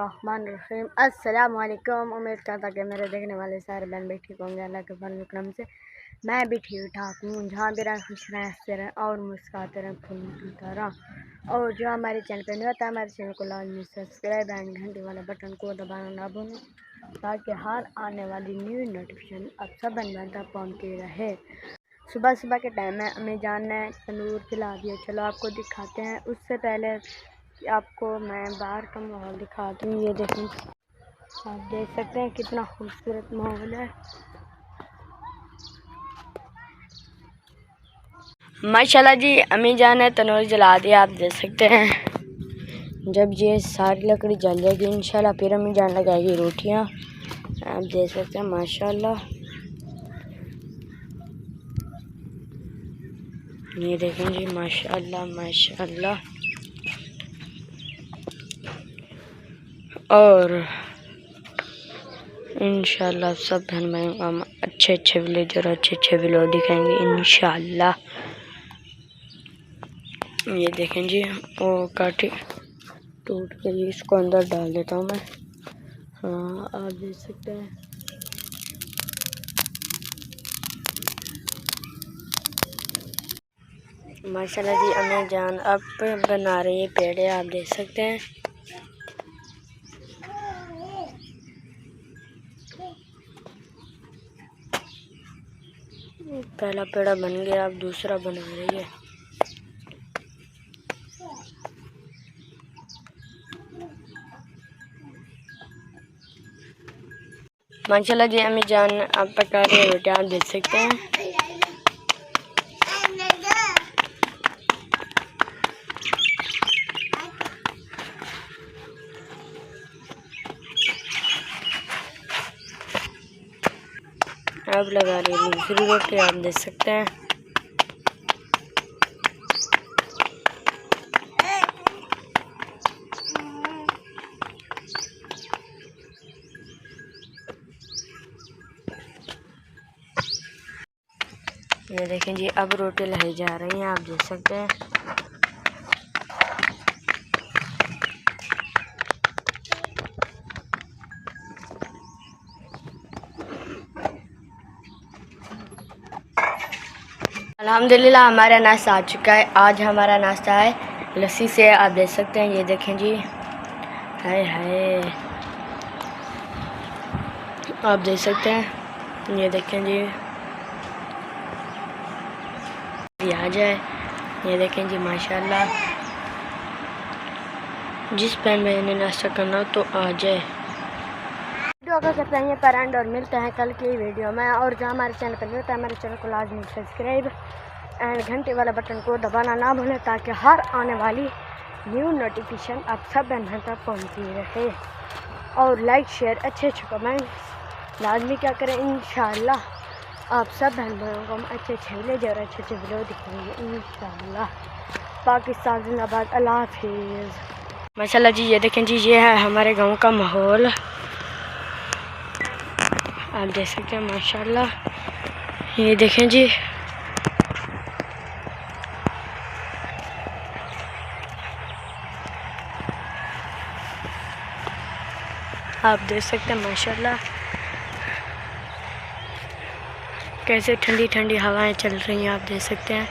बिस्मिल्लाहिर्रहमानिर्रहीम। अस्सलाम वालेकुम। उम्मीद करता कि मेरे देखने वाले सारे बहन भी ठीक होंगे। अल्लाह के फजल करम से मैं भी ठीक ठाक हूँ। जहाँ भी रहें खुश रहें, हंसते रहें और मुस्कुराते रहें, फूलता रहें। और जो हमारे चैनल पर नहीं होता है, हमारे चैनल को लाजमी सब्सक्राइब एंड घंटे वाले बटन को दबाना ना भूलें, ताकि हर आने वाली न्यू नोटिफिकेशन आप सब बन तक पहुँचती रहे। सुबह सुबह के टाइम में अम्मी जान ने तंदूर जला दिया। चलो आपको दिखाते हैं। उससे पहले आपको मैं बाहर का माहौल दिखाती हूँ। ये देखें, आप देख सकते हैं कितना खूबसूरत माहौल है। माशाल्लाह जी, अम्मी जान ने तंदूर जला दिया। आप देख सकते हैं, जब ये सारी लकड़ी जल जाएगी इंशाल्लाह फिर अम्मी जान लगाएगी रोटियाँ। आप देख सकते हैं माशाल्लाह। ये देखें जी, माशाल्लाह माशाल्लाह। और इंशाल्लाह सब बहन भाइयों को हम अच्छे विलेज और अच्छे व्लॉग दिखाएंगे इंशाल्लाह। ये देखें जी, वो काटी टूट गई, इसको अंदर डाल देता हूँ मैं। हाँ, आप देख सकते हैं। माशाल्लाह जी, अम्मी जान अब बना रही है पेड़े। आप देख सकते हैं। पहला पेड़ा बन गया, अब दूसरा बना रही है। माशाल्लाह जी, अम्मी जान अब पका रही है रोटियां। आप देख सकते हैं। अब लगा रही है दूसरी रोटी। आप देख सकते हैं। ये देखें जी, अब रोटी लाई जा रही हैं। आप देख सकते हैं। अल्हम्दुलिल्लाह हमारा नाश्ता आ चुका है। आज हमारा नाश्ता है लस्सी से। आप देख सकते हैं। ये देखें जी, हाय हाय, आप देख सकते हैं। ये देखें जी, आ जाए। ये देखें जी माशाल्लाह, जिस बहन भाई ने नाश्ता करना हो तो आ जाए। वीडियो को करते हैं पर एंड और मिलते हैं कल की वीडियो में। और जो हमारे चैनल पर नहीं होता है, हमारे चैनल को लाजमी सब्सक्राइब एंड घंटे वाला बटन को दबाना ना भूलें, ताकि हर आने वाली न्यू नोटिफिकेशन आप सब बहन तक पहुँचती रहे। और लाइक शेयर अच्छे कमेंट लाजमी क्या करें। इंशाल्लाह आप सब बहन भाइयों को हम अच्छे विलेज और अच्छे वीडियो दिखाएंगे इंशाल्लाह। पाकिस्तान जिंदाबाद। अल्लाह हाफिज़। माशाल्लाह जी, ये देखें जी, ये है हमारे गांव का माहौल। आप देख सकते हैं माशाल्लाह। ये देखें जी, आप देख सकते हैं माशाल्लाह कैसे ठंडी ठंडी हवाएं चल रही हैं। आप देख सकते हैं।